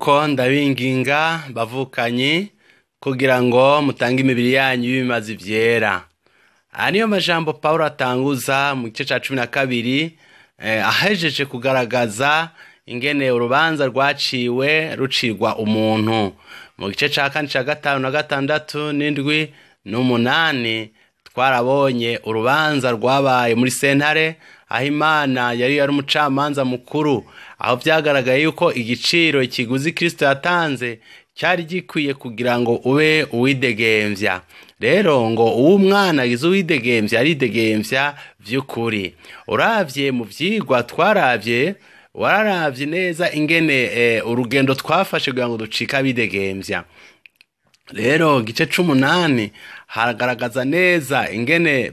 nuko ndabinginga bavukanyi kugira ngo mutange imibiri yanyu y'ibimazi vyera. Niyo majambo Paulo atanguza mu gice ca 12 ahejeje kugaragaza ingene urubanza rwaciwe rucirwa umuntu. Mu gice ca 4 ca 5 na 6 n'indwi n'umunani twarabonye urubanza rwabaye muri sentare aho Imana yari umucamanza mukuru, aho vyagaragaye yuko igiciro ikiguzi Kristo yatanze cyari gikwiye kugira ngo ube uwidegemvya. Rero ngo uwo mwana agize uwidegemvya aridegemvya vy'ukuri. Uravye mu vyigwa twaravye, wararavye neza ingene urugendo twafashe kugira ngo ducika bidegemvya. Rero gice 18 haragaragaza neza ingene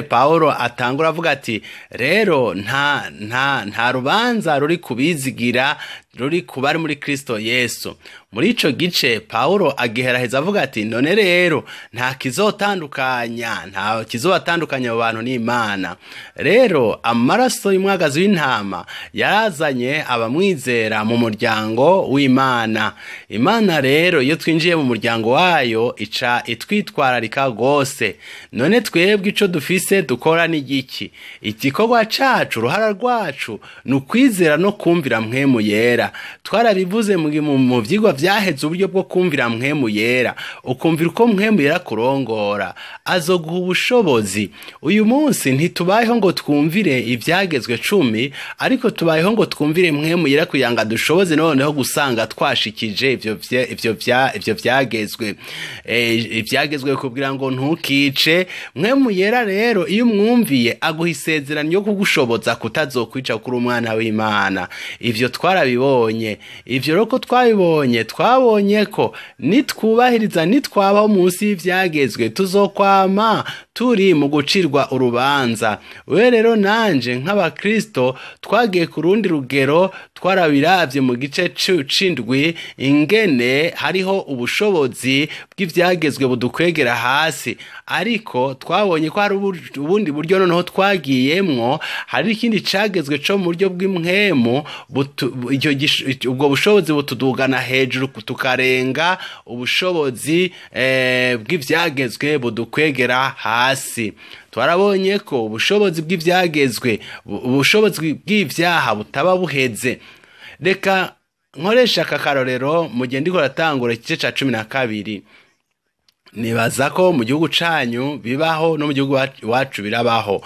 Paulo atangura avuga ati rero nta rubanza ruri kubizigira ruri kubari muri Kristo Yesu. Muri ico gice Paulo agiheraheza avuga ati none rero nta kizobatandukanya abo bantu n'Imana. Rero amaraso y'umwagazi w'intama yarazanye abamwizera mu muryango w'Imana. Imana rero iyo twinjiye mu muryango wayo ica itwitwararika gose. None twebwe ico dufise dukora n'igiki? Igikorwa cacu, uruhara rwacu nukwizera no kumvira mpwemu yera. Twarabivuze mu vyigwa vyaheze uburyo bwo kumvira mpwemu yera, ukumvira uko mpwemu yera kurongora azoguha ubushobozi. Uyu munsi ntitubayeho ngo twumvire ivyagezwe 10, ariko tubayeho ngo twumvire mpwemu yera kuyanga dushoboze noneho gusanga twashikije ivyo vyagezwe. Ivyagezwe kugira ngo ntukice. Mpwemu yera rero iyo umwumviye aguha isezerano yo kugushoboza kutazokwica kuri umwana w'Imana. Ivyo twarabibonye. Ivyo roko twabonye ko nitwubahiriza nitwabaho munsi y'ivyagezwe tuzokwama turi mu gucirwa urubanza. We rero nanje nk'abakristo twagiye ku rundi rugero, twarabiravye mu gice 7 ingene hariho ubushobozi bw'ivyagezwe budukwegera hasi, ariko twabonye ko hari ubundi buryo noneho twagiyemwo. Hari ikindi cagezwe co mu buryo bw'imwemu, ubwo bushobozi butudugana hejuru tukarenga ubushobozi bw'ivyagezwe budukwegera hasi. Twarabonye ko ubushobozi bw'ivyagezwe, ubushobozi bw'ivyaha butaba buheze. Reka nkoresha akakarorero mu gihe ndiko ratangura igice ca 12. Nibaza ko mu gihugu canyu bibaho no mu gihugu wacu birabaho.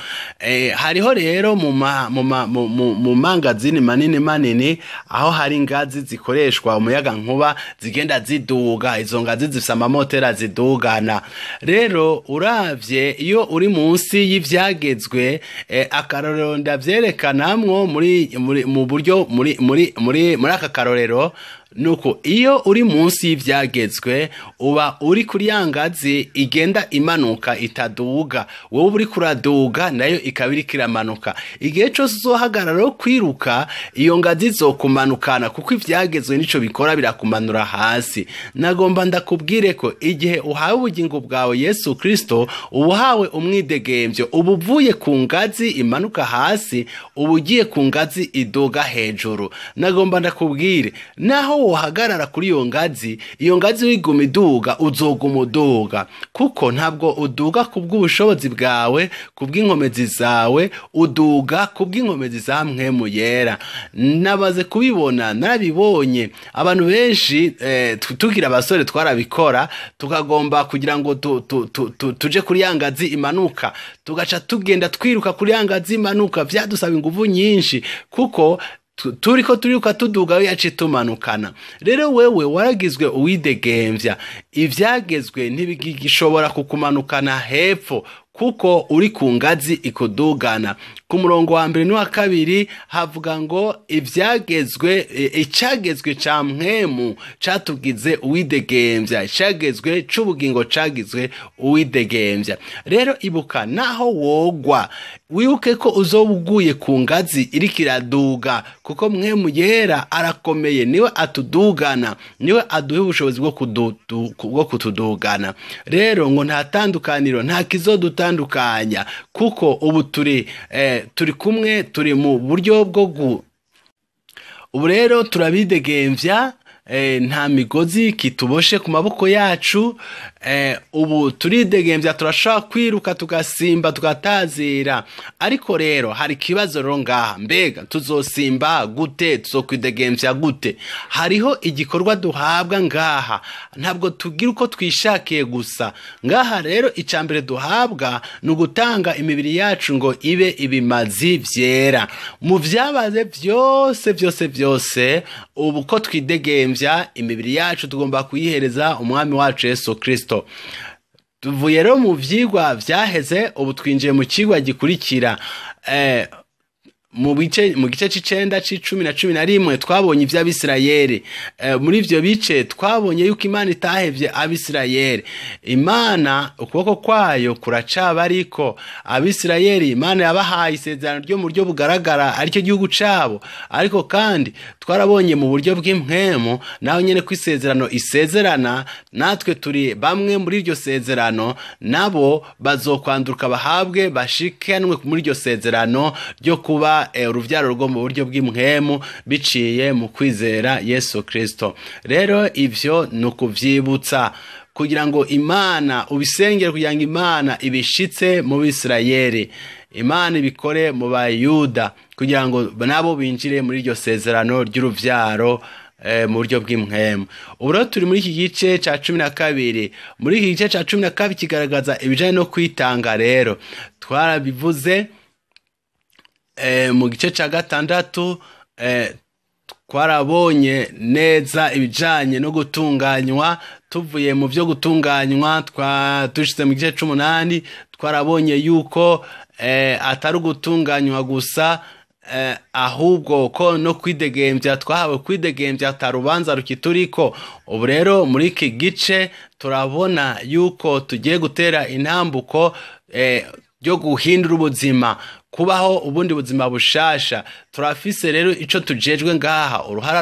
Hariho rero mu mangazini manini aho hari ingazi zikoreshwa umuyaga nkuba zigenda ziduga. Izo ngazi zifise amamotera zidugana. Rero uravye iyo uri munsi y'ivyagezwe, akarorero ndavyerekanamwo mu buryo muri aka karorero nuko iyo uri munsi y'ivyagezwe uba uri kuri yangazi igenda imanuka itaduga, wowe uri kuraduga nayo ikabiri kiramanuka. Igihe cyose uzohagarara kwiruka iyo ngazi izokumanukana, kuko ivyagezwe nico bikora birakumanura hasi. Nagomba ndakubwire ko igihe uhawe ubugingo bwawe Yesu Kristo, ubuhawe umwidegemvyo, ubuvuye ku ngazi imanuka hasi ubugiye ku ngazi iduga hejuru. Nagomba ndakubwire naho wohagarara kuri iyo ngazi wiguma iduga uzoguma uduga, kuko ntabwo uduga kubw'ubushobozi bwawe, kubw'inkomezi zawe, uduga kubw'inkomezi za mpwemu yera. Nabaze kubibona, narabibonye. Abantu benshi tugira abasore twarabikora, tukagomba kugira ngo tuje kuri ya ngazi imanuka, tugaca tugenda twiruka kuri ya ngazi imanuka. Vyadusaba inguvu nyinshi kuko turiruka tuduga yaci tumanukana. Rero wewe waragizwe uwidegemvya, ivyagezwe ntibigishobora kukumanukana hepfo kuko uri ku ngazi ikudugana. Ku murongo wa 1 n'uwa 2 havuga ngo icagezwe ca mpwemu catugize uwidegemvya, icagezwe c'ubugingo cagizwe uwidegemvya. Rero ibuka naho wogwa, wibuke ko uzobuguye ku ngazi iriko iraduga, kuko mpwemu yera arakomeye, niwe atudugana, niwe aduha ubushobozi bwo kutudugana. Rero ngo nta tandukaniro, nta kizodutandukanya, kuko ubu turi kumwe, turi mu buryo bwo ubu rero turabidegemvya nta migozi kituboshe ku maboko yacu, ubu turidegembya, turashobora kwiruka tugasimba tugatazira. Ariko rero hari ikibazo rero ngaha, mbega tuzosimba gute, tuzokwidegembya gute? Hariho igikorwa duhabwa ngaha, ntabwo tugira uko twishakiye gusa. Ngaha rero icambere duhabwa ni ugutanga imibiri yacu ngo ibe ibimazi vyera. Mu vyabaze vyose ubu ko twidegembya imibiri yacu tugomba kuyihereza umwami wacu Yesu Kristo. Tuvuye rero mu vyigwa vyaheze, ubu twinjiye mu kigwa gikurikira. Mu gice c'icenda c'icumi na cumi na rimwe twabonye ivy'Abisirayeli. Muri ivyo bice twabonye yuko Imana itahevye Abisirayeli. Imana ukuboko kwayo kuracaba, ariko Abisirayeli Imana yabahaye isezerano ryo mu buryo bugaragara aricyo gihugu cabo. Ariko kandi twarabonye mu buryo bw'impwemu naho nyene ko isezerano isezerana, natwe turi bamwe muri iryo sezerano, nabo bazokwanduka bahabwe bashikanwe muri iryo sezerano ryo kuba uruvyaro rwo mu buryo bw'impwemu biciye mu kwizera Yesu Kristo. Rero ivyo nukuvyibutsa kugira ngo Imana ubisengere, kugira ngo Imana ibishitse mu Bisirayeli, Imana ibikore mu Bayuda kugira ngo nabo binjire muri iryo sezerano ry'uruvyaro mu buryo bw'impwemu. Ubu rero turi muri iki gice ca 12. Muri iki gice ca 12 kigaragaza ibijanye no kwitanga. Rero twarabivuze mu gice ca 6 twarabonye neza ibijanye no gutunganywa. Tuvuye mu byo gutunganywa twashitse mu gice 8, twarabonye yuko atari ugutunganywa gusa, ahubwo ko no kwidegembya, twahawe kwidegembya atarubanza rukituriko. Ubu rero muri iki gice turabona yuko tugiye gutera intambuko ryo guhindura ubuzima, kubaho ubundi buzima bushasha. Turafise rero ico tujejwe ngaha, uruhara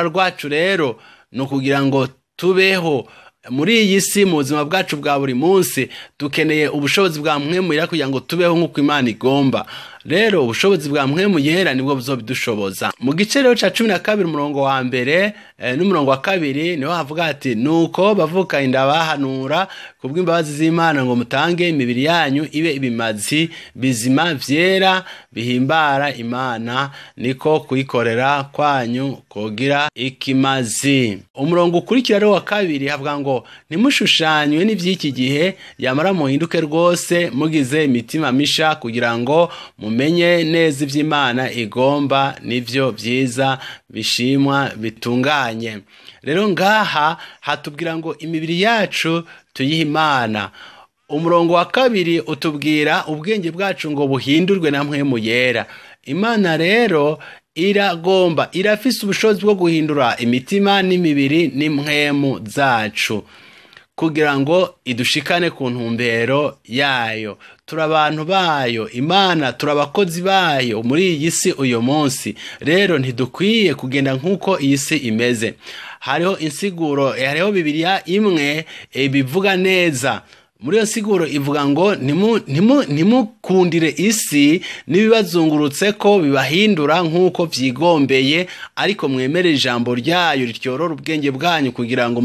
rwacu rero no kugira ngo tubeho muri iyi si mu buzima bwacu bwa buri munsi. Dukeneye ubushobozi bwa mpwemu yera kugira ngo tubeho nk'uko Imana igomba. Rero ubushobozi bwa mpwemu yera nibwo buzobidushoboza. Mu gice rero ca 12 umurongo wa mbere n'umurongo wa 2 niho havuga ati, nuko bavuka inda bahanura kubw'imbabazi z'Imana ngo mutange imibiri yanyu ibe ibimazi bizima vyera bihimbara Imana, niko kuyikorera kwanyu kugira ikimazi. Umurongo ukurikira rero wa 2 havuga ngo ntimushushanywe n'ivy'iki gihe, yamara muhinduke rwose mugize imitima misha, kugira ngo mumenye neza ivy'Imana igomba nivyo vyiza bishimwa bitunganye. Rero ngaha hatubwira ngo imibiri yacu tuyihe Imana. Umurongo wa 2 utubwira ubwenge bwacu ngo buhindurwe na mpwemu yera. Imana rero irafise ubushobozi bwo guhindura imitima n'imibiri n'impwemu zacu kugira ngo idushikane ku ntumbero yayo. Turabantu bayo, Imana turabakozi bayo muri iyi si uyu munsi. Rero ntidukwiye kugenda nk'uko iyi si imeze. Hariho insiguro, hariho Bibiliya imwe bivuga neza. Muri iyo siguro ivuga ngo ntimukundire isi n'ibibazungurutse ko bibahindura nk'uko vyigombeye, ariko mwemere ijambo ryayo rityorora ubwenge bwanyu kugira ngo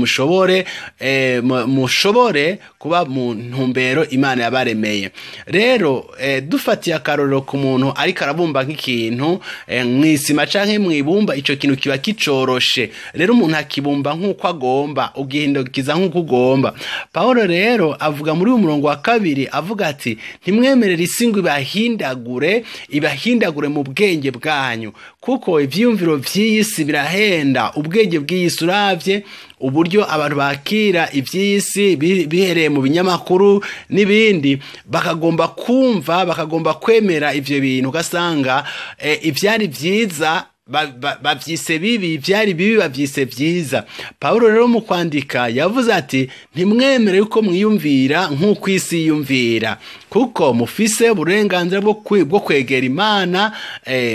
mushobore kuba mu ntumbero Imana yabaremeye. Rero dufatiye akarorero ku muntu ariko arabumba nk'ikintu mw'isima canke mw'ibumba, ico kintu kiba kicoroshe. Rero umuntu akibumba nk'uko agomba, ugihindukiza nk'uko ugomba. Paulo rero avuga muri umurongo wa 2 avuga ati, ntimwemerere isi ngo ibahindagure mu bwenge bwanyu, kuko ivyiyumviro vy'isi birahenda. Ubwenge bw'isi uravye uburyo abantu bakira ivy'isi bihereye mu binyamakuru n'ibindi, bakagomba kumva, bakagomba kwemera ivyo bintu, ugasanga ivyari vyiza bavyise bibi, ivyari bibi bavyise vyiza. Paulo rero mu kwandika yavuze ati, ntimwemere yuko mwiyumvira nk'uko isi yiyumvira, kuko mufise uburenganzira bwo kwegera Imana.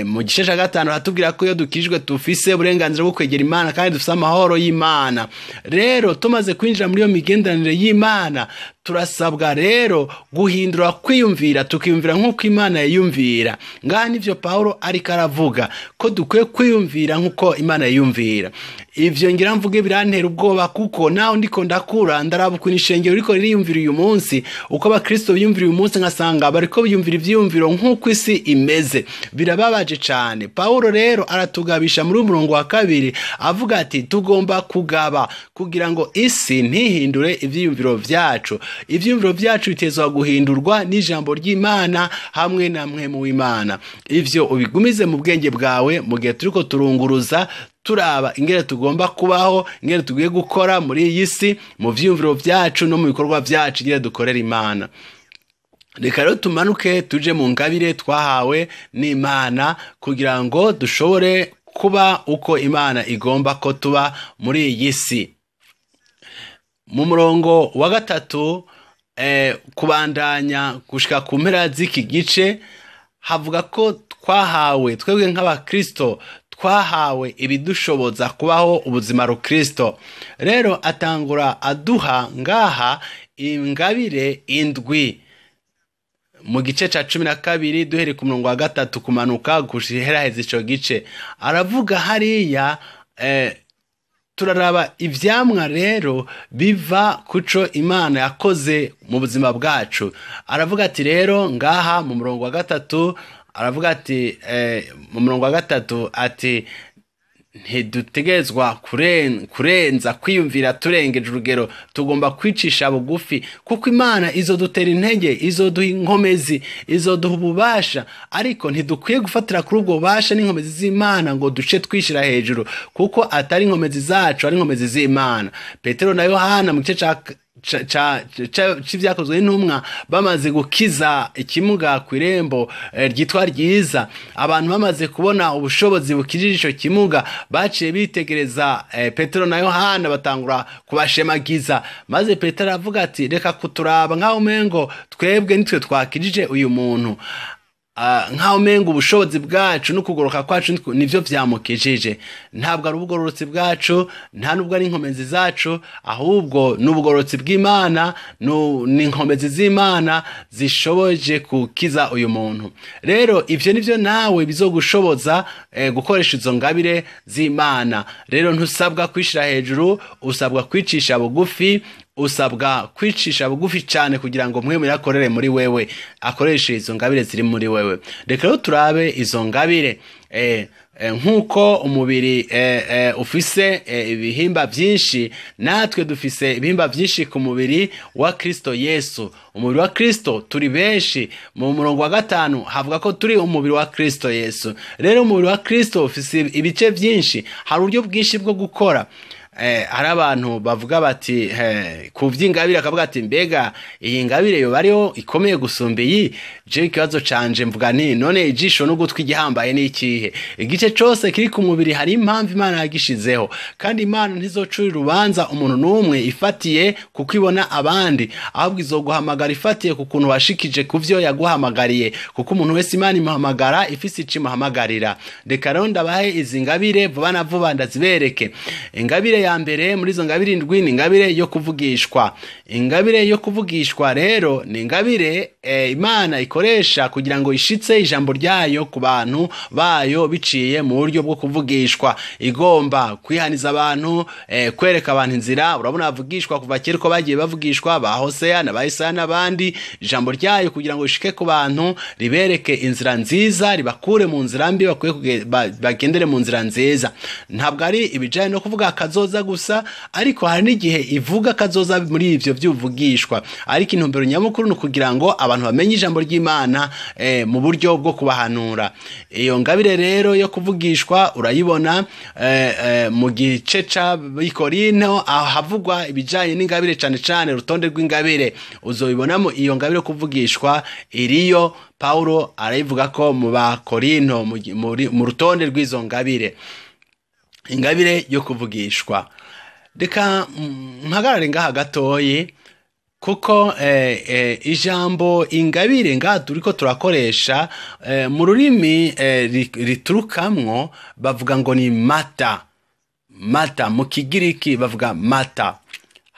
Mu gice ca 5 hatubwira ko iyo dukijwe dufise uburenganzira bwo kwegera Imana kandi dufise amahoro y'Imana. Rero tumaze kwinjira muri iyo migenderanire y'Imana, turasabwa rero guhindura kwiyumvira, tukiyumvira nk'uko Imana yiyumvira. Ngaha nivyo Paulo ariko aravuga ko dukwiye kwiyumvira nk'uko Imana yiyumvira. Ivyo ngira mvuge birantera ubwoba, kuko naho ndiko ndakura ndaraba ukuntu ishengero riko ririyumvira uyu munsi, uko abakristo biyumvira uyu munsi, nkasanga bariko biyumvira ivyiyumviro nk'uko isi imeze. Birababaje cane. Paulo rero aratugabisha muri umurongo wa 2 avuga ati tugomba kugaba kugira ngo isi ntihindure ivyiyumviro vyacu. Ivyiyumviro vyacu bitezwa guhindurwa n'ijambo ry'Imana hamwe na mpwemu w'Imana. Ivyo ubigumize mu bwenge bwawe mu gihe turiko turunguruza turaba ingene tugomba kubaho, ingene tugiye gukora muri iyi si, mu vyiyumviro vyacu no mu bikorwa vyacu ingene dukorera Imana. Reka rero tumanuke tuje mu ngabire twahawe n'Imana kugira ngo dushobore kuba uko Imana igomba ko tuba muri iyi si. Mu murongo wa 3 kubandanya gushika ku mpera z'iki gice havuga ko twahawe, twebwe nk'abakristo twahawe ibidushoboza kubaho ubuzima rukristo. Rero atangura aduha ngaha ingabire indwi mu gice ca 12 duhere ku murongo wa 3 kumanuka gushihera ico gice. Aravuga hariya turaraba ivyamwa rero biva kuco Imana yakoze mu buzima bwacu. Aravuga ati rero ngaha mu murongo wa 3 aravuga ati mu murongo wa 3 ati ntidutegezwa kurenza kwiyumvira turengeje urugero, tugomba kwicisha bugufi kuko Imana izodutera intege, izoduha inkomezi, izoduha ububasha, ariko ntidukwiye gufatira kuri ubwo bubasha n'inkomezi z'Imana ngo duce twishira hejuru, kuko atari inkomezi zacu, ari inkomezi z'Imana. Petero na Yohana mu gice c'ivyakozwe n'intumwa bamaze gukiza ikimuga kw'irembo ryitwa Ryiza, abantu bamaze kubona ubushobozi bukijije ico kimuga, baciye bitegereza Petero na Yohana batangura kubashemagiza, maze Petero aravuga ati reka kuturaba nk'aho umengo twebwe nitwe twakijije uyu muntu, nk'aho umengo ubushobozi bwacu no kugoroka kwacu nivyo vyamukijije. Ntabwo ari ubugororotsi bwacu, nta nubwo ari inkomezi zacu, ahubwo n'ubugororotsi bw'Imana, n'inkomezi z'Imana zishoboje kukiza uyu muntu. Rero ivyo nivyo nawe bizogushoboza gukoresha izo ngabire z'Imana. Rero ntusabwa kwishira hejuru, usabwa kwicisha bugufi, usabwa kwicisha bugufi cyane kugira ngo mwe murakorere muri wewe, akoreshe izo ngabire ziri muri wewe. Reka rero turabe izo ngabire. Nkuko umubiri ufise ibihimba byinshi, natwe dufise ibihimba byinshi ku mubiri wa Kristo Yesu. Umubiri wa Kristo turi benshi. Mu murongo wa 5 havuga ko turi umubiri wa Kristo Yesu. Rero umubiri wa Kristo ufise ibice byinshi, hari uburyo bwinshi bwo gukora. Hari abantu bavuga bati kuvy'ingabire, akavuga ati mbega iyi ngabire yo bariho ikomeye gusumba iyi. Je ikibazo canje mvuga nti none ijisho n'ugutwi igihambaye ni ikihe? Igice cose kiri ku mubiri hari impamvu Imana yagishizeho, kandi Imana ntizocura urubanza umuntu n'umwe ifatiye kuko ibona abandi, ahubwo izoguhamagara ifatiye ku kuntu washikije kuvyo yaguhamagariye, kuko umuntu wese Imana imuhamagara ifise icimuhamagarira. Reka rero ndabahe izi ngabire vuba na vuba ndazibereke. Ingabire ya mbere muri izo ngabire indwi ni ingabire yo kuvugishwa. Ingabire yo kuvugishwa rero ni ingabire Imana ikoresha kugira ngo ishitse ijambo ryayo ku bantu bayo biciye mu buryo bwo kuvugishwa. Igomba kwihaniza abantu, kwereka abantu inzira. Urabona bavugishwa kuva kera ko bagiye bavugishwa, ba Hosea na ba Isaya n'abandi. Ijambo ryayo kugira ngo ishike ku bantu ribereke inzira nziza, ribakure mu nzira mbi, bagendere mu nzira nziza. Ntabwo ari ibijanye no kuvuga kazoza gusa, ariko hari n'igihe ivuga kazoza muri ivyo by'uvugishwa, ariko intumbero nyamukuru no kugira ngo abantu bamenye ijambo ry'Imana mu buryo bwo kubahanura. Iyo ngabire rero yo kuvugishwa urayibona mu gice ca Korinto, havugwa ibijanye n'ingabire cane cane, urutonde rw'ingabire uzobibonamo iyo ngabire yo kuvugishwa iriyo. Paulo arayivuga ko mu ba Korinto mu rutonde rw'izo ngabire. Ingabire yo kuvugishwa, reka mpagarare ngaha gatoyi, kuko ijambo ingabire ngaha turiko turakoresha mu rurimi riturukamwo bavuga ngo ni mata. Mu Kigiriki bavuga mata.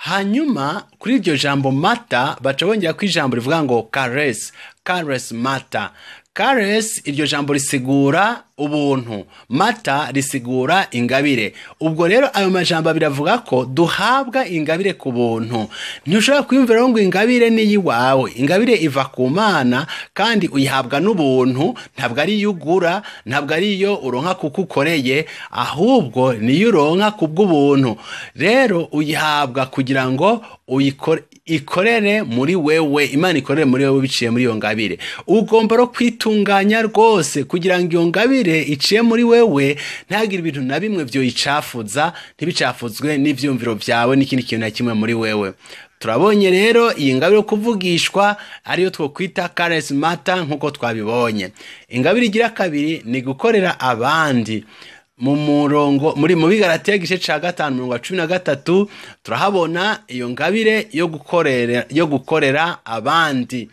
hanyuma kuri iryo jambo mata baca bongera ko ijambo rivuga ngo caress mata. Caress iryo jambo risigura ubuntu, mata risigura ingabire. Ubwo rero ayo majambo biravuga ko duhabwa ingabire ku buntu. Ntushobora kwiyumvira ngo ingabire ni yiwawe. Ingabire iva ku Mana kandi uyihabwa n'ubuntu, ntabwo ari yugura, ntabwo ari yo uronka kuko ukoreye, ahubwo niyo uronka kubw'ubuntu. Rero uyihabwa kugira ngo ikorere muri wewe, Imana ikorere muri wewe biciye muri iyo ngabire. Ugomba ro kwitunganya rwose kugira ngo iyo ngabire iciye muri wewe ntagire ibintu na bimwe byo yicafuza, ntibicafuzwe n'ivyumviro byawe n'ikindi kintu na kimwe muri wewe. Turabonye rero iyi ngabire yo kuvugishwa ariyo twokwita caress mata nkuko twabibonye. Ingabire igira kabiri ni gukorera abandi. Mu murongo muri mu Bigalatiya igice ca 5:13 turahabona iyo ngabire yo gukorera abandi.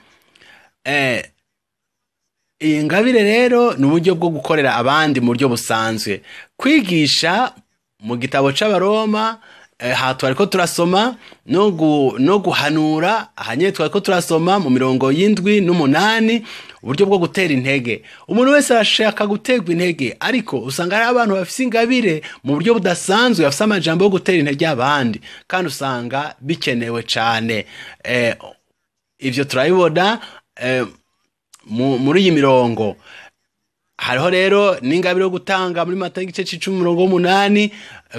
Iyi ngabire rero ni uburyo bwo gukorera abandi mu buryo busanzwe. Kwigisha mu gitabo c'Abaroma twariko turasoma no guhanura, hanye twariko turasoma mu mirongo 7 n'8 uburyo bwo gutera intege. Umuntu wese arashaka guterwa intege, ariko usanga hari abantu bafise ingabire mu buryo budasanzwe, bafise amajambo yo gutera intege abandi kandi usanga bikenewe cyane. Ivyo turabibona muri iyi mirongo. Hariho rero n'ingabire yo gutanga muri Matayo igice c'10:8,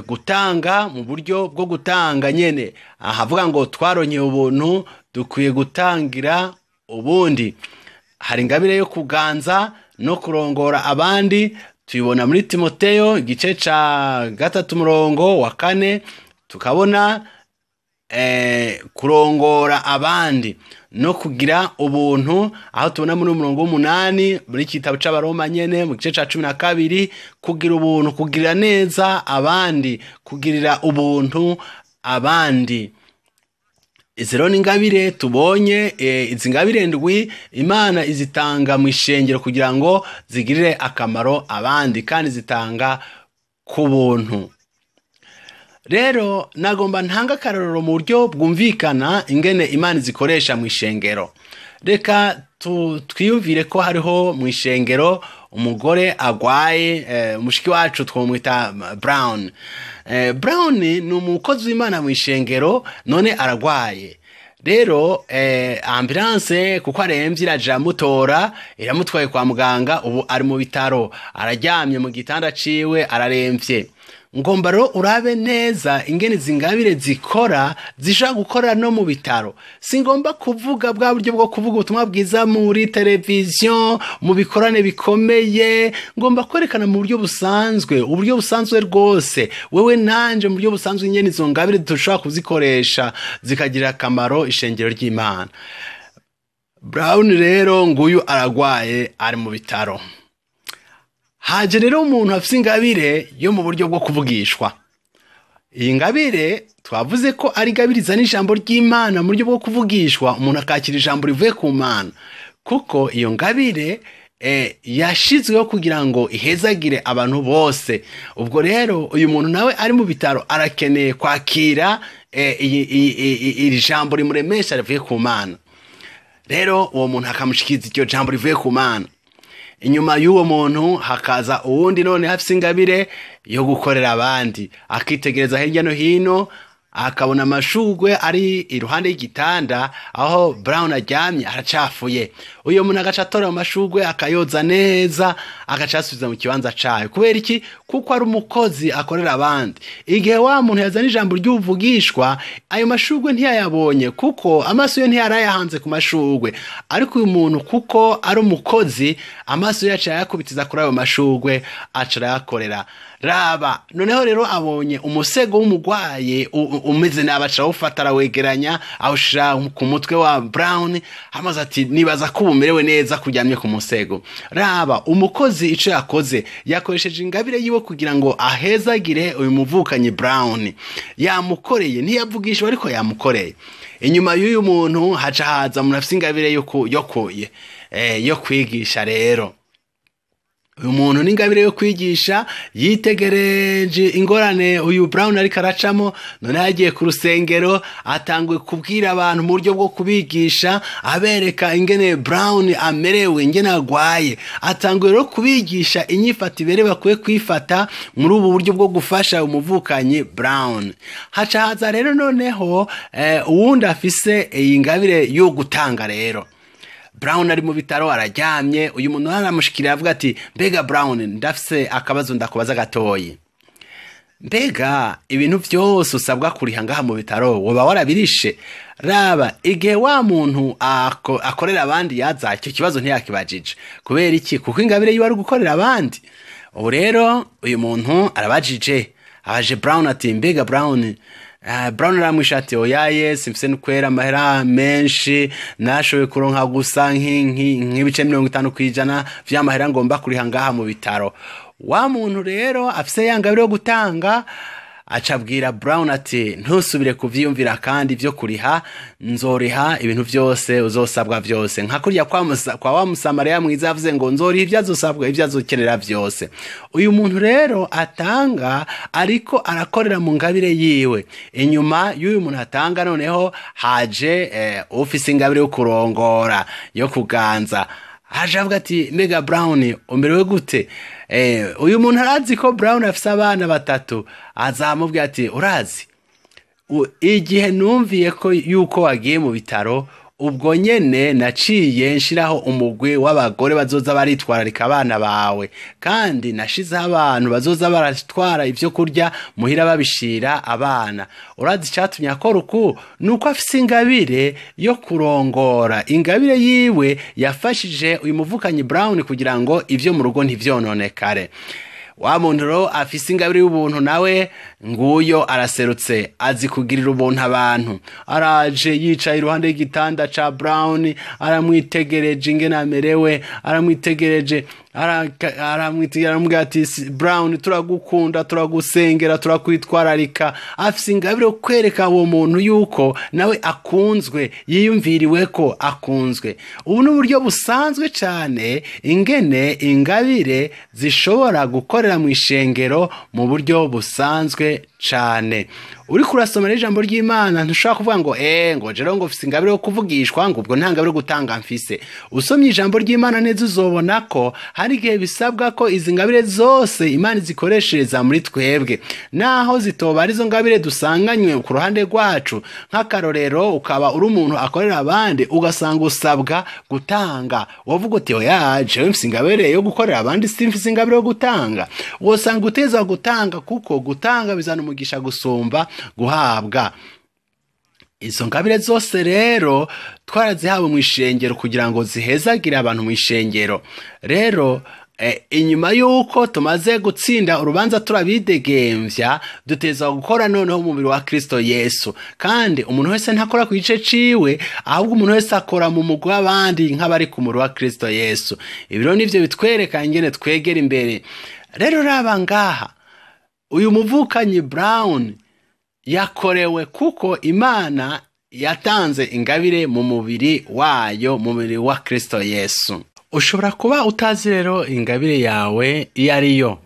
gutanga mu buryo bwo gutanga nyene. Ahavuga ngo twaronye ubuntu dukwiye gutangira ubundi. Hari ingabire yo kuganza no kurongora abandi, tuyibona muri Timoteyo igice ca 3:4, tukabona kurongora abandi no kugira ubuntu, aho tubona muri 8 muri kitabo c'Abaroma nyene mu gice ca 12, kugira ubuntu, kugira neza abandi, kugirira ubuntu abandi. Izero n'ingabire tubonye, izi ngabire ndwi Imana izitanga mu ishengero kugira ngo zigirire akamaro abandi kandi zitanga ku buntu. Rero nagomba ntanga karorero mu buryo bwumvikana ingene Imana zikoresha mu ishengero. Reka twiyumvire ko hariho mu ishengero umugore agwaye, umushiki wacu twomwita Brown. Brown ni umukozi w'Imana mu ishengero, none aragwaye. Rero ambulance kuko aremvye iraja mutora, iramutwaye kwa muganga, ubu ari mu bitaro, araryamye mu gitanda ciwe araremvye. Ngomba ro urabe neza ingene zingabire zikora, zisha gukora no mu bitaro. Singomba kuvuga bwa buryo bwo kuvuga ubutumwa bwiza muri televiziyo, mu bikorane bikomeye. Ngomba kwerekana mu buryo busanzwe, uburyo busanzwe rwose. Wewe nanje mu buryo busanzwe ingene izo ngabire dushobora kuzikoresha zikagira akamaro ishengero ry'Imana. Brown rero nguyu aragwaye, ari mu bitaro. Haje rero umuntu afise ingabire yo mu buryo bwo kuvugishwa. Iyi ngabire twavuze ko ari ingabiriza n'ijambo ry'Imana mu buryo bwo kuvugishwa, umuntu akakira ijambo rivuye ku Mana, kuko iyo ngabire yashizweho kugira ngo ihezagire abantu bose. Ubwo rero uyu muntu nawe ari mu bitaro arakeneye kwakira iri jambo rimuremesha rivuye ku Mana. Rero uwo muntu akamushikiza iryo jambo rivuye ku Mana. Inyuma y'uwo muntu hakaza uwundi none hafise ingabire yo gukorera abandi, akitegereza hirya no hino akabona amashugwe ari iruhande y'igitanda aho Brown aryamye aracafuye. Uyo muntu agacatora amashugwe akayoza neza, agacasubiza mu kibanza cayo. Kubera iki? Kuko ari umukozi akorera abandi. Igihe wa muntu yazana ijambo ry'ubuvugishwa, ayo mashugwe ntiyayabonye kuko amaso ye ntiyarayahanze ku mashugwe. Ariko uyu muntu kuko ari umukozi, amaso yacu yakubitiza kuri ayo mashugwe, acara yakorera. Raba noneho rero abonye umusego w'umugwaye umeze nabaca ufata arawegeranya awushira ku mutwe wa Brown, hamaze ati nibaza ko umerewe neza kuryamye ku musego. Raba umukozi ico yakoze, yakoresheje ingabire yiwe kugira ngo ahezagire uyu muvukanye Brown. Yamukoreye, ntiyavugishwa ariko yamukoreye. Inyuma y'uyu muntu haca haza umuntu afise ingabire yo kwigisha. Rero uyu muntu n'ingabire yo kwigisha yitegereje ingorane uyu Brown ariko aracamo, none yagiye ku rusengero atanguye kubwira abantu mu buryo bwo kubigisha, abereka ingene Brown amerewe, ingene agwaye. Atanguye rero kubigisha inyifata ibere bakwiye kwifata muri ubu buryo bwo gufasha umuvukanyi Brown. Haca haza rero noneho uwundi afise iyi ngabire yo gutanga rero. Brown ari mu bitaro araryamye, uyu muntu aramushikira avuga ati mbega Brown, ndafise akabazo ndakubaza gatoyi. Mbega ibintu byose usabwa kuriha ngaha mu bitaro woba warabirishe? Raba igihe wa muntu akorera abandi yaza icyo kibazo ntiyakibajije. Kubera iki? Kuko ingabire yiwe ari gukorera abandi. Ubu rero uyu muntu arabajije, abaje Brown ati mbega Brown, Brown aramwisha ati oya yes mfise nukwera amahera menshi, nashoboye kuronka gusa nk'ibice 50% vy'amahera ngomba kuriha ngaha mu bitaro. Wa muntu rero afise yangabire yo gutanga, acabwira Brown ati ntusubire kuvyiyumvira kandi vyo kuriha, nzoriha ibintu byose uzosabwa byose. Nka kuriya kwa wa Musamariya mwiza yavuze ngo nzoriha ivyazosabwa ivyazokenera byose. Uyu muntu rero atanga ariko arakorera mu ngabire yiwe. Inyuma y'uyu muntu atanga noneho haje ufise ingabire yo kurongora, yo kuganza. Haje avuga ati mbega Brown umerewe gute? Uyu muntu arazi ko Brown afise abana 3. Azamubwira ati urazi igihe numviye ko yuko wagiye mu bitaro, ubwo nyene naciye nshiraho umugwi w'abagore bazoza baritwararika abana bawe, kandi nashizeho abantu bazoza baratwara ivyo kurya muhira babishira abana. Urazi cyatumye akora uku? Nuko afise ingabire yo kurongora. Ingabire yiwe yafashije uyu muvukanyi Brown kugira ngo ivyo mu rugo ntivyononekare. Wa muntu ro afise ingabire y'ubuntu nawe nguyo araserutse, azi kugirira ubuntu abantu. Araje yicaye iruhande y'igitanda ca Brown, aramwitegereje ingene amerewe, aramwitegereje aramubwira ati Brown turagukunda, turagusengera, turakwitwararika. Afise ingabire yo kwereka uwo muntu yuko nawe akunzwe, yiyumviriwe ko akunzwe. Ubu n'uburyo busanzwe cyane ingene ingabire zishobora gukorera mu ishengero mu buryo busanzwe cyane. Uri kurasoma ijambo ry'Imana ntushaka kuvuga ngo ngo jero ngo ufise ingabire yo kuvugishwa ngo ubwo ntangabire yo gutanga mfise. Usomye ijambo ry'Imana neza uzobona ko hari igihe bisabwa ko izi ngabire zose Imana zikoreshereza muri twebwe, naho zitoba arizo ngabire dusanganywe ku ruhande rwacu. Nk'akarorero ukaba uri umuntu akorera abandi ugasanga usabwa gutanga, wovuga uti oya jewe mfise ingabire yo gukorera abandi simfise ingabire yo gutanga. Wosanga uteza gutanga kuko gutanga bizana umugisha gusumba guhabwa. Izo ngabire zose rero twarazihawe mu ishengero kugira ngo zihezagire abantu mu ishengero. Rero inyuma yuko tumaze gutsinda urubanza turabidegemvya, duteza gukora noneho umubiri wa Kristo Yesu. Kandi umuntu wese ntakora ku gice ciwe, ahubwo umuntu wese akora mu mugwi w'abandi nk'abari ku mubiri wa Kristo Yesu. Ibiro nivyo bitwereka ingene twegera imbere. Rero raba ngaha uyu muvukanyi Brown yakorewe kuko Imana yatanze ingabire mu mubiri wayo, mu mubiri wa Kristo Yesu. Ushobora kuba utazi rero ingabire yawe iyo ariyo.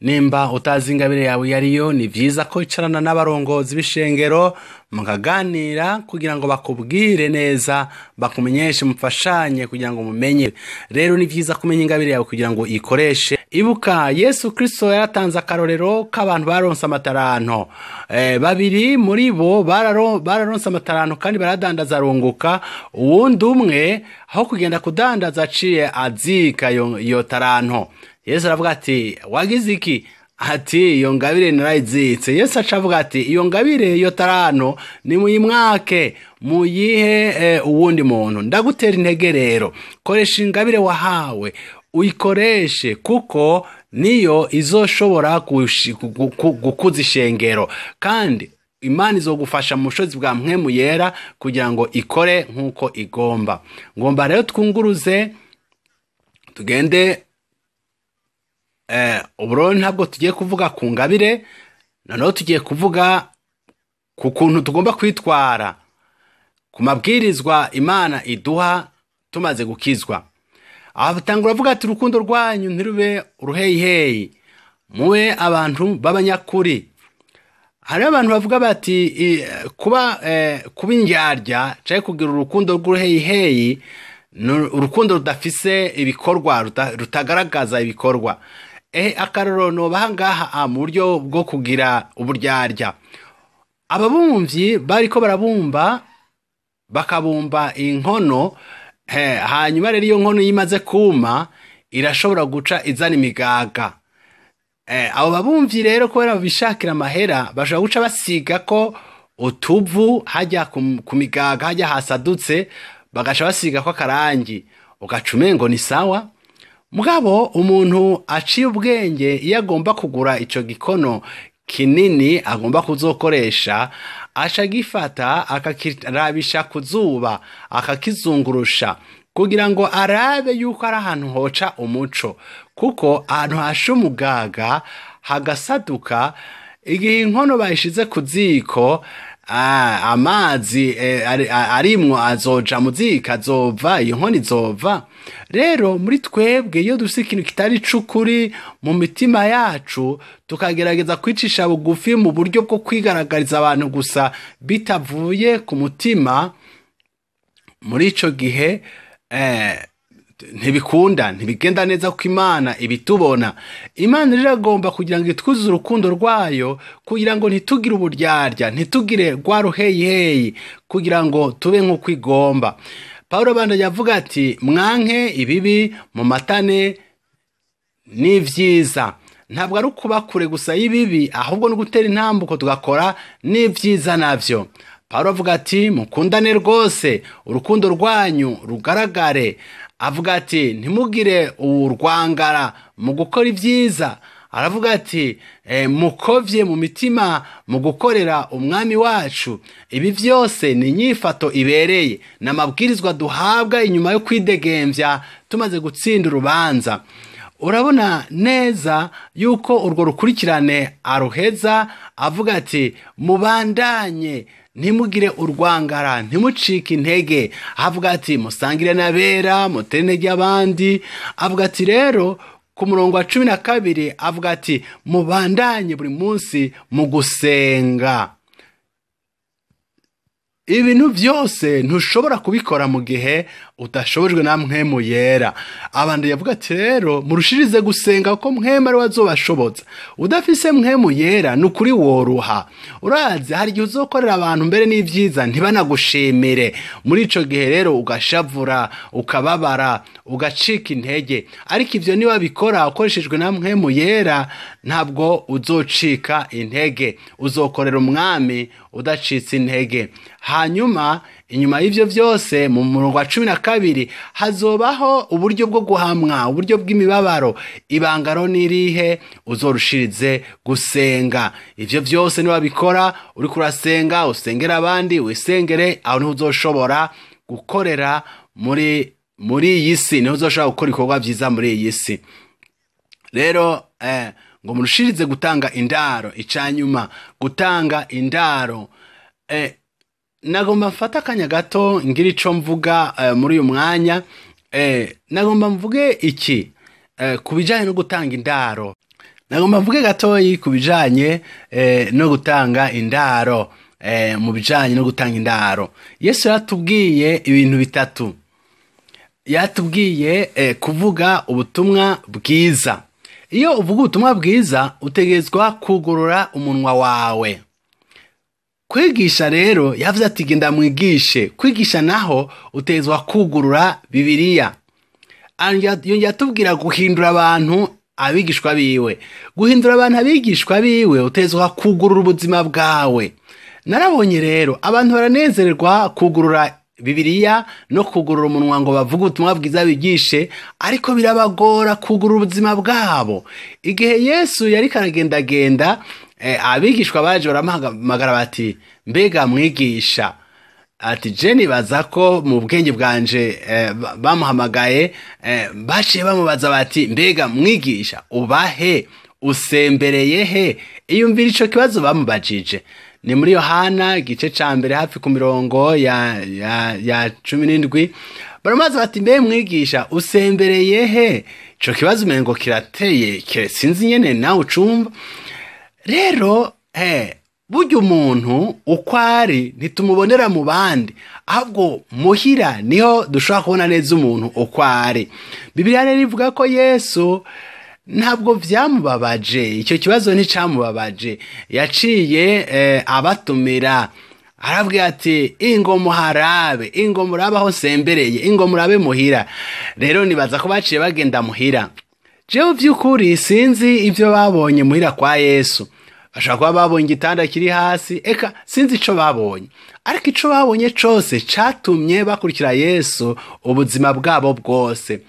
Nimba utazi ingabire yawe iyo ariyo, ni vyiza ko icarana n'abarongozi b'ishengero mukaganira kugira ngo bakubwire neza, bakumenyeshe, mufashanye kugira ngo mumenye. Rero ni vyiza kumenya ingabire yawe kugira ngo ikoreshe. Ibuka Yesu Kristo yaratanze akarorero k'abantu baronse amataranto. Babiri muri bo bararonse amataranto kandi baradandaza runguka. Uwundi umwe aho kugenda kudandaza aciye azika iyo taranto. Yesu aravuga ati wagize iki? Ati iyo ngabire narayizitse. Yesu acavuga ati iyo ngabire iyo taranto ni muyimwake, muyihe uwundi muntu. Ndagutera intege rero, koresha ingabire wahawe uyikoreshe, kuko niyo izoshobora gukuza ishengero, kandi Imana izogufasha mu bushobozi bwa Mpwemu Yera kugira ngo ikore nk'uko igomba. Ngomba rero twunguruze tugende. Uburo ntabwo tugiye kuvuga ku ngabire, noneho tugiye kuvuga ku kuntu tugomba kwitwara ku mabwirizwa Imana iduha tumaze gukizwa. abatangura avuga ati urukundo rwanyu ntirube uruheyiheyi, mube abantu b'abanyakuri. Hariho abantu bavuga bati kuba indyarya cyangwa kugira urukundo rw'uruheyiheyi, urukundo rudafise ibikorwa, rutagaragaza ibikorwa. Akarorero nobaha ngaha mu buryo bwo kugira uburyarya. Ababumvyi bariko barabumba, bakabumba inkono, hanyuma rero iyo nkono yimaze kuma irashobora guca izana imigaga. Abo babumvyi rero kubera bishakira amahera, bashobora guca basiga ko utuvu hajya ku migaga, hajya hasadutse, bagasha basiga ko akarangi, ugaca umengo ni sawa. Mugabo umuntu aciye ubwenge, iyo agomba kugura ico gikono kinini agomba kuzokoresha, aca gifata akakirabisha ku zuba, akakizungurusha kugira ngo arabe yuko ari ahantu hoca umuco, kuko ahantu hasha umugaga hagasaduka, igihe inkono bayishize ku ziko, amazi arimwo azoja mu ziko, azova, iyo nkono izova. Rero muri twebwe iyo dufise ikintu kitari c'ukuri mu mitima yacu, tukagerageza kwicisha bugufi mu buryo bwo kwigaragariza abantu gusa bitavuye ku mutima, muri ico gihe ntibikunda, ntibigenda neza, kuko Imana ibitubona. Imana rero agomba kugira ngo itwuzuze urukundo rwayo, kugira ngo ntitugire uburyarya, ntitugire rwa ruheyiheyi, kugira ngo tube nk'uko igomba. Pawulo bandanya avuga ati mwanke ibibi, mu matane n'ivyiza. Ntabwo ari ukuba kure gusa y'ibibi, ahubwo no gutera intambuko tugakora n'ivyiza navyo. Pawulo avuga ati mukundane rwose, urukundo rwanyu rugaragare. Avuga ati ntimugire urwangara mu gukora ibyiza. Aravuga ati mukovye mu mitima mu gukorera umwami wacu. Ibi vyose ni inyifato ibereye, n'amabwirizwa duhabwa inyuma yo kwidegemvya tumaze gutsinda urubanza. Urabona neza yuko urwo rukurikirane aruheza avuga ati mubandanye, ntimugire urwangara, ntimucike intege. Avuga ati musangire n'abera, mutere intege abandi. Avuga ati rero ku murongo wa 12 avuga ati mubandanye buri munsi mu gusenga. Ibintu byose ntushobora kubikora mu gihe udashobojwe na mpwemu yera. Abandi yavuga ati rero murushirize gusenga ko mpwemu ari wazobashoboza. Udafise mpwemu yera nukuri woruha. Urazi hari igihe uzokorera abantu mbere n'ivyiza ntibanagushimire, muri ico gihe rero ugashavura, ukababara, ugacika intege. Ariko ivyo niba bikora ukoreshejwe na mpwemu yera, ntabwo uzocika intege, uzokorera umwami udacitse intege. Hanyuma inyuma y'ivyo vyose mu murongo wa 12 hazobaho uburyo bwo guhamwa, uburyo bw'imibabaro. Ibangaro nirihe? Uzorushirize gusenga. Ivyo vyose niba bikora uri kurasenga, usengera abandi, wisengere, aho niho uzoshobora gukorera muri iyi si, niho uzoshobora gukora ibikorwa vyiza muri iyi si. Rero ngo murushirize gutanga indaro. Icanyuma gutanga indaro. Nagomba mfata akanya gato ngira ico mvuga muri uyu mwanya. Nagomba mvuge iki kubijanye no gutanga indaro. Nagomba mvuge gatoyi kubijanye no gutanga indaro. Mu bijanye no gutanga indaro, Yesu yatubwiye ibintu bitatu. Yatubwiye kuvuga ubutumwa bwiza. Iyo uvuga ubutumwa bwiza utegezwa kugurura umunwa wawe. Kwigisha rero yavuze ati genda mwigishe. Kwigisha naho utegezwa kugurura Bibiliya. Yatubwira guhindura abantu abigishwa biwe. Guhindura abantu abigishwa biwe utegezwa kugurura ubuzima bwawe. Narabonye rero abantu baranezererwa kugurura Bibiliya no kugurura umunwa ngo bavuge ubutumwa bwiza bigishe, ariko birabagora kugurura ubuzima bwabo. Igihe Yesu yari karagendagenda, abigishwa baje baramuhamagara bati mbega mwigisha. Ati je nibaza ko mu bwenge bwanje bamuhamagaye baciye bamubaza bati mbega mwigisha ubahe, usembereye he? Iyumvira ico kibazo bamubajije. Ni muri Yohana igice ca mbere hafi ku mirongo ya 17 baramaze bati mbe mwigisha usembereye he? Ico kibazo umengo kirateye sinzi nyene nawe ucumva. Rero burya umuntu uko ari ntitumubonera mu bandi, ahubwo muhira niho dushobora kubona neza umuntu uko ari. Bibiliya rero ivuga ko Yesu ntabwo vyamubabaje, icyo kibazo nticamubabaje. Yaciye abatumira arabwira ati ingo muharabe, ingo murabe aho sembereye, ingo murabe muhira. Rero nibaza ko baciye bagenda muhira. Jewe vy'ukuri sinzi ivyo babonye muhira kwa Yesu. Bashaka kuba babonye igitanda kiri hasi, eka sinzi ico babonye, ariko ico babonye cose catumye bakurikira Yesu ubuzima bwabo bwose.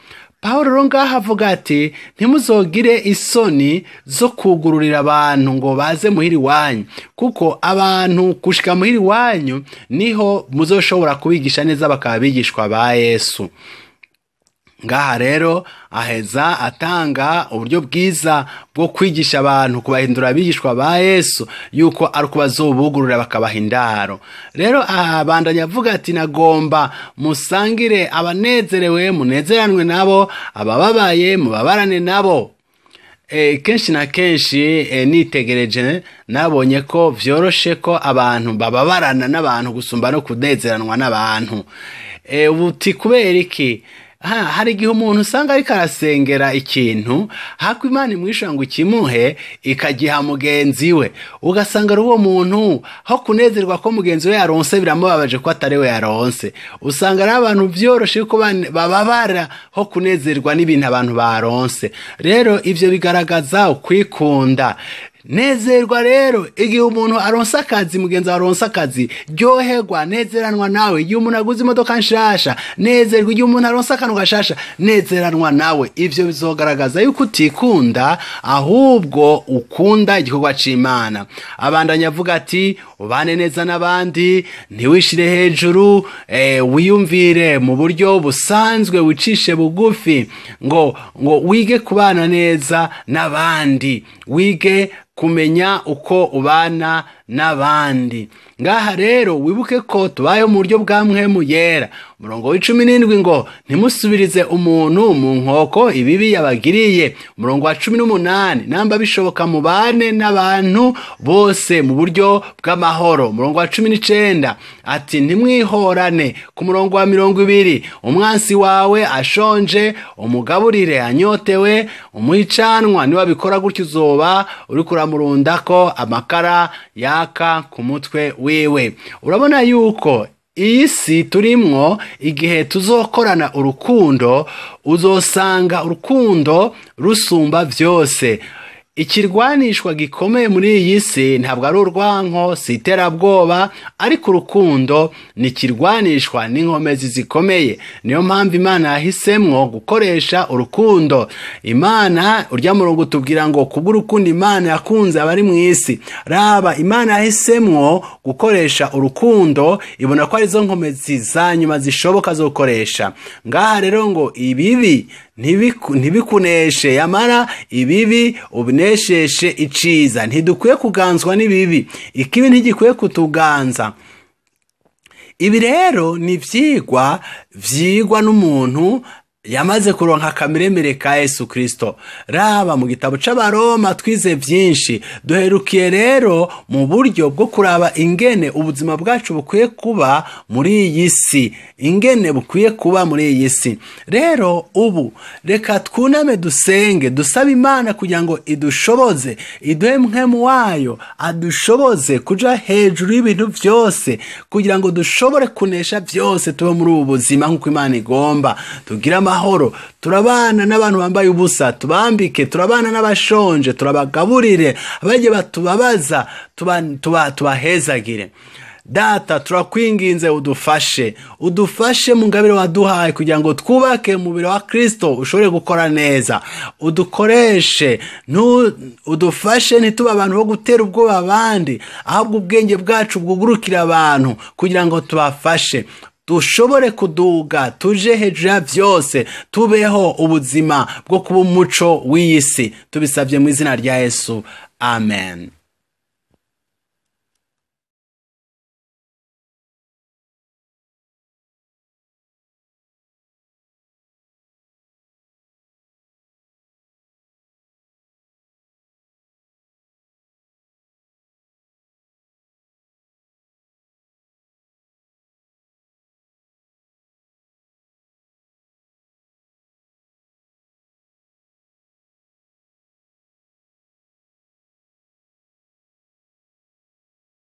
Pawulo ngaha avuga ati ntimuzogire isoni zo kugururira abantu ngo baze muhiri wanyu, kuko abantu kushika muhiri wanyu niho muzoshobora kubigisha neza bakaba bigishwa ba Yesu. Ngaha rero aheza atanga uburyo bwiza bwo kwigisha abantu kubahindura abigishwa ba Yesu, yuko ari uko bazobugurura bakabaha indaro. Rero abandanya avuga ati nagomba musangire abanezerewe munezeranwe nabo, abababaye mubabarane nabo. Kenshi na kenshi nitegereje nabonye ko vyoroshe ko abantu bababarana n'abantu gusumba no kunezeranwa n'abantu. Ubuti kubera iki? Hari igihe umuntu usanga ariko arasengera ikintu hako Imana imwisha ngo ikimuhe ikagiha mugenzi we, ugasanga ari uwo muntu ho kunezerwa ko mugenzi we yaronse biramubabaje ko atari we yaronse. Usanga ari abantu vyoroshe ko bababara ho kunezerwa n'ibintu abantu baronse. Rero ivyo bigaragaza ukwikunda. Nezerwa rero igihe umuntu aronsa akazi, mugenzi aronsa akazi, ryoherwa nezeranwa nawe. Igihe umuntu aguze imodoka nshasha nezerwa, igihe umuntu aronsa akantu gashasha nezeranwa nawe. Ivyo bizogaragaza yuko utikunda ahubwo ukunda igikorwa c'Imana. Abandanya avuga ati ubane neza n'abandi, ntiwishire hejuru, wiyumvire mu buryo busanzwe, wicishe bugufi, ngo wige kubana neza n'abandi, wige kumenya uko ubana n'abandi. Ngaha rero wibuke ko tubayeho mu buryo bwa mpwemu yera. Umurongo w'17 ngo ntimusubirize umuntu mu nkoko ibibi yabagiriye. Umurongo wa 18 namba bishoboka mubane n'abantu bose mu buryo bw'amahoro. Umurongo wa 19 ati ntimwihorane. Ku murongo wa 20 umwansi wawe ashonje umugaburire, anyotewe umuhicanwa niwabikora gutyo uzoba uri kuramurundako amakara yaka ku mutwe wiwe. Urabona yuko iyi si turimwo igihe tuzokorana urukundo, uzosanga urukundo rusumba vyose. Ikirwanishwa gikomeye muri iyi si ntabwo ari urwanko, si iterabwoba, ariko urukundo ni kirwanishwa n'inkomezi zikomeye. Niyo mpamvu Imana yahisemwo gukoresha urukundo. Imana urya murongo tubwira ngo kubw'urukundo Imana yakunze abari mu isi. Raba Imana yahisemwo gukoresha urukundo, ibona ko ari zo nkomezi za nyuma zishoboka zo gukoresha. Ngaha rero ngo ibibi ntibikuneshe, yamara ibibi ubinesheshe iciza. Ntidukwiye kuganzwa n'ibibi, ikibi ntigikwiye kutuganza. Ibi rero ni vyigwa n'umuntu yamaze kuronka akamiremere ka Yesu Kristo. Raba mu gitabo c'Abaroma twize vyinshi. Duherukiye rero mu buryo bwo kuraba ingene ubuzima bwacu bukwiye kuba muri iyi si, ingene bukwiye kuba muri iyi si. Rero ubu reka twuname dusenge, dusaba Imana kugira ngo idushoboze, iduhe mpwemu wayo adushoboze kuja hejuru y'ibintu vyose, kugira ngo dushobore kunesha vyose tube muri ubu buzima nk'uko Imana igomba. Tugira amahoro, turabana n'abantu bambaye ubusa tubambike, turabana n'abashonje turabagaburire, abaje batubabaza tubahezagire. Data turakwinginze udufashe mu ngabire waduhaye kugira ngo twubake umubiri wa Kristo ushobore gukora neza. Udukoreshe, udufashe ntituba abantu bo gutera ubwoba abandi, ahubwo ubwenge bwacu bwugurukira abantu kugira ngo tubafashe, dushobore kuduga tuje hejuru ya vyose, tubeho ubuzima bwo kuba umuco w'iyisi. Tubisabye mu izina rya Yesu, amen.